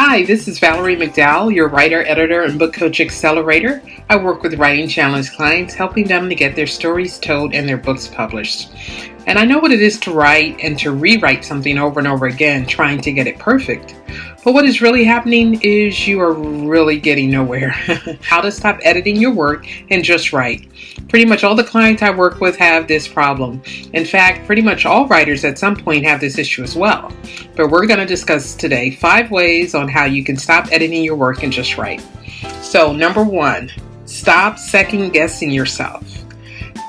Hi, this is Valerie McDowell, your writer, editor, and book coach accelerator. I work with Writing Challenge clients, helping them to get their stories told and their books published. And I know what it is to write and to rewrite something over and over again, trying to get it perfect. But what is really happening is you are really getting nowhere. How to stop editing your work and just write. Pretty much all the clients I work with have this problem. In fact, pretty much all writers at some point have this issue as well. But we're going to discuss today 5 ways on how you can stop editing your work and just write. So, number 1, stop second guessing yourself.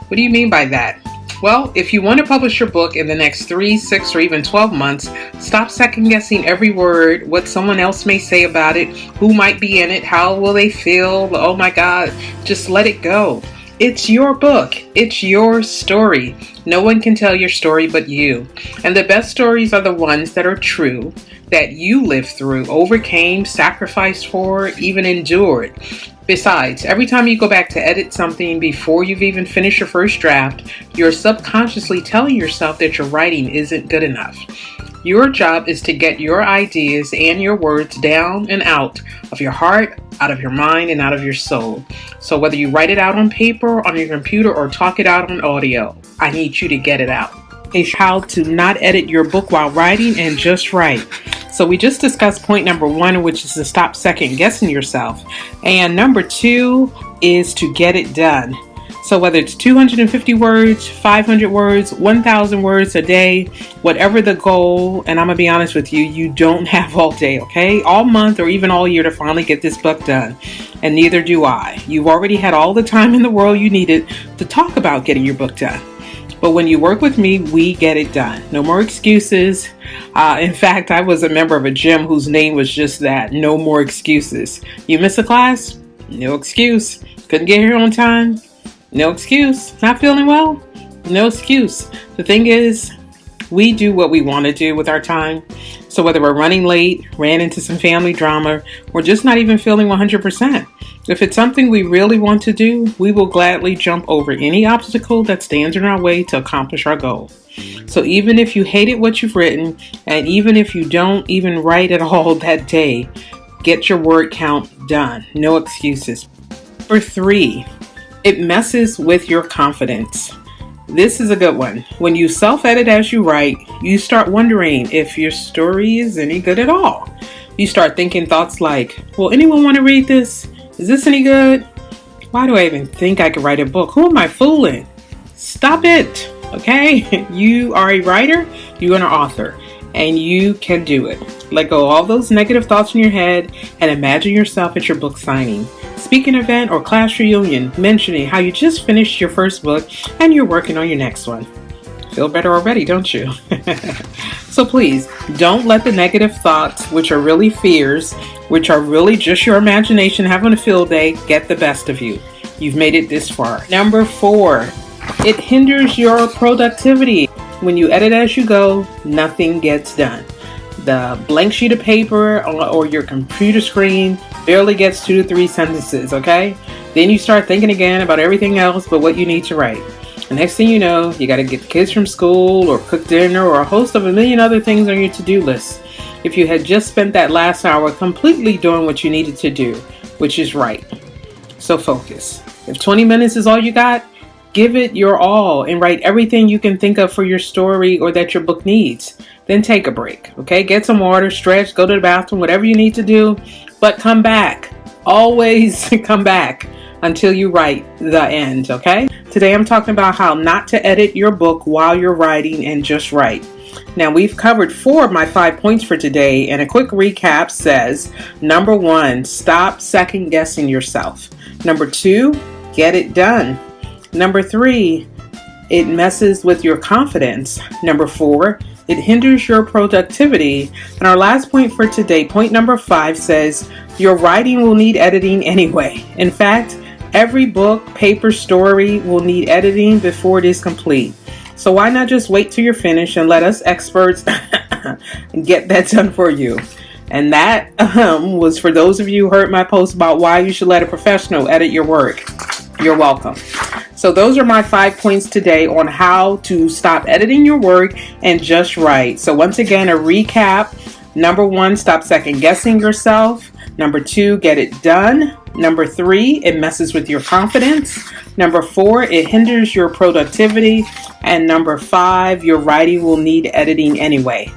What do you mean by that? Well, if you want to publish your book in the next 3, 6, or even 12 months, stop second guessing every word, what someone else may say about it, who might be in it, how will they feel, oh my God, just let it go. It's your book. It's your story. No one can tell your story but you. And the best stories are the ones that are true, that you lived through, overcame, sacrificed for, even endured. Besides, every time you go back to edit something before you've even finished your first draft, you're subconsciously telling yourself that your writing isn't good enough. Your job is to get your ideas and your words down and out of your heart, out of your mind, and out of your soul. So whether you write it out on paper, on your computer, or talk it out on audio, I need you to get it out. It's how to not edit your book while writing and just write. So we just discussed point number 1, which is to stop second guessing yourself. And number 2 is to get it done. So whether it's 250 words, 500 words, 1,000 words a day, whatever the goal, and I'm going to be honest with you, you don't have all day, okay? All month or even all year to finally get this book done. And neither do I. You've already had all the time in the world you needed to talk about getting your book done. But when you work with me, we get it done. No more excuses. In fact, I was a member of a gym whose name was just that, no more excuses. You miss a class? No excuse. Couldn't get here on time? No excuse. Not feeling well? No excuse. The thing is, we do what we want to do with our time. So whether we're running late, ran into some family drama, or just not even feeling 100%, if it's something we really want to do, we will gladly jump over any obstacle that stands in our way to accomplish our goal. So even if you hated what you've written, and even if you don't even write at all that day, get your word count done. No excuses. Number 3, it messes with your confidence. This is a good one. When you self-edit as you write, you start wondering if your story is any good at all. You start thinking thoughts like, will anyone want to read this? Is this any good? Why do I even think I could write a book? Who am I fooling? Stop it, okay? You are a writer, you are an author, and you can do it. Let go of all those negative thoughts in your head and imagine yourself at your book signing, speaking event, or class reunion, mentioning how you just finished your first book and you're working on your next one. Feel better already, don't you? So please, don't let the negative thoughts, which are really fears, which are really just your imagination having a field day, get the best of you. You've made it this far. Number 4, it hinders your productivity. When you edit as you go, nothing gets done. The blank sheet of paper or your computer screen barely gets 2 to 3 sentences, okay? Then you start thinking again about everything else but what you need to write. The next thing you know, you got to get the kids from school or cook dinner or a host of a million other things on your to-do list. If you had just spent that last hour completely doing what you needed to do, which is write. So focus. If 20 minutes is all you got, give it your all and write everything you can think of for your story or that your book needs. Then take a break, okay? Get some water, stretch, go to the bathroom, whatever you need to do, but come back. Always come back until you write the end, okay? Today I'm talking about how not to edit your book while you're writing and just write. Now we've covered 4 of my 5 points for today, and a quick recap says, number 1, stop second guessing yourself. Number 2, get it done. Number 3, it messes with your confidence. Number 4, it hinders your productivity. And our last point for today, point number 5, says your writing will need editing anyway. In fact, every book, paper, story will need editing before it is complete. So why not just wait till you're finished and let us experts get that done for you? And that was for those of you who heard my post about why you should let a professional edit your work. You're welcome. So those are my 5 points today on how to stop editing your work and just write. So once again, a recap Number 1, stop second guessing yourself. Number 2, get it done. Number 3, it messes with your confidence. Number 4, it hinders your productivity. And number 5, your writing will need editing anyway.